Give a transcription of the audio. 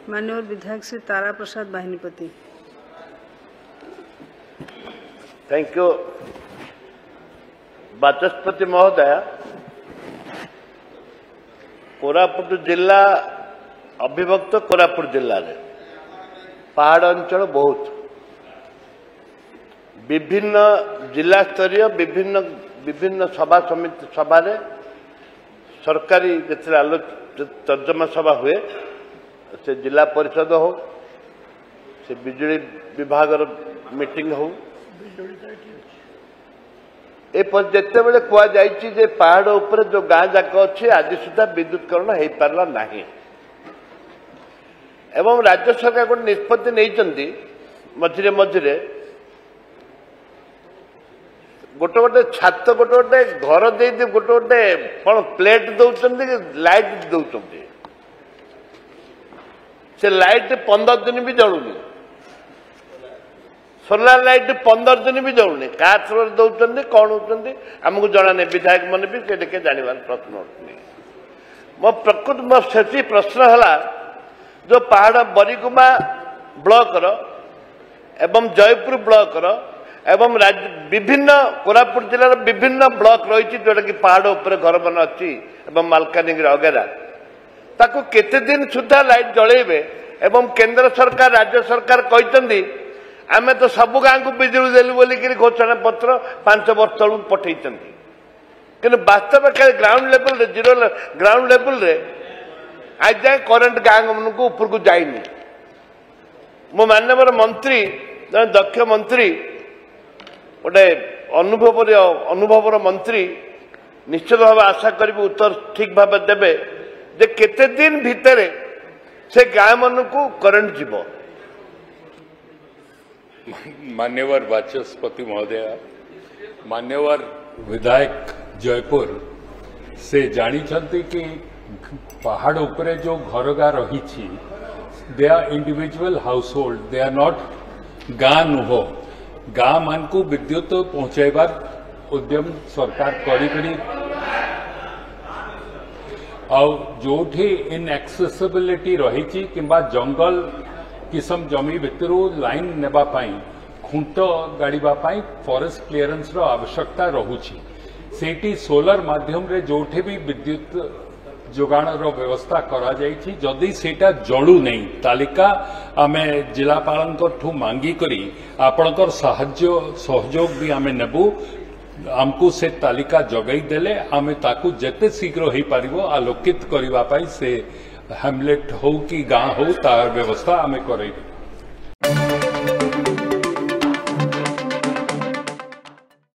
माननीय विधायक श्री तारा प्रसाद Bahinipati. Thank you Bachaspati महोदय। कोरापुट जिला अविभक्त कोरापुट जिले में पहाड़ अंचल बहुत विभिन्न जिला स्तरीय विभिन्न विभिन्न सभा समिति सभा सरकारी तर्जमा सभा हुए से जिला परिषद हो से बिजुली विभाग मीटिंग हो जिते बड़े कहुई पहाड़ उपर जो गाँ जाक अच्छी आज सुधा विद्युतकरण हो पारा ना एवं राज्य सरकार गोटे निष्पत्ति नहीं मझिरे मझिरे गोटे गोटे छात गोटे गोटे घर दे गोटे गोटे कौन प्लेट दौरान लाइट दौरान से लाइट 15 दिन भी जलुनी सोलार लाइट 15 दिन भी जलुनी क्या थ्रो दौरान कौन होती आमको जना नहीं विधायक मैंने भी के जानवर प्रश्न मो प्रकृत मो से प्रश्न है जो पहाड़ बरिगुमा ब्लॉक एवं जयपुर ब्लॉक एवं विभिन्न कोरापुट जिलार विभिन्न ब्लॉक रही जोटा कि पहाड़ उपर घर बन अच्छी मालकानगिरी वगैरह ताको केते दिन सुधा लाइट जलेबे एवं केंद्र सरकार राज्य सरकार कहते आमे तो सबु गाँ को बिजुली देलु बोलिक घोषणा पत्र 5 वर्ष तलू पठे कि वास्तव ग्राउंड लेवल रे जीरो ग्राउंड लेवल रे आज जाए करेन्ट गाँ मन को ऊपर को जाइनी मो माननीय मंत्री जन दक्ष मंत्री गोटे अनुभवर मंत्री निश्चित भाव आशा करी उत्तर ठीक भाव देवे जे केते दिन भितर से गाँ मन को करेन्ट जीव। मान्यवर बाचस्पति महोदय, मान्यवर विधायक जयपुर से जानी कि पहाड़ उपरे जो घरगा रही they are individual household they are not गाँ नुह गाँ मान को विद्युत पहुंचाइबार उद्यम सरकार करी जोठी इनएक्सेसिबिलिटी रही किंबा जंगल किसम जमी भितर लाइन नेबा पाई खुंट गाड़ीबा पाई फॉरेस्ट क्लियरेंस रो आवश्यकता रहुची सेठी सोलर माध्यम रे जोठे भी विद्युत जोगाण व्यवस्था करा जाइछि जदि सेटा जळू नहीं तालिका आमे जिलापाल ठू मांगी करी आपणकर साहाय्य सहयोग भी आमे नेबू आमको से तालिका जगई देले आमे ताकू जेते शीघ्र हो पारिबो आलोकित करिबा पाई से हैमलेट हो कि गाँ हो तार व्यवस्था आमे करैबू।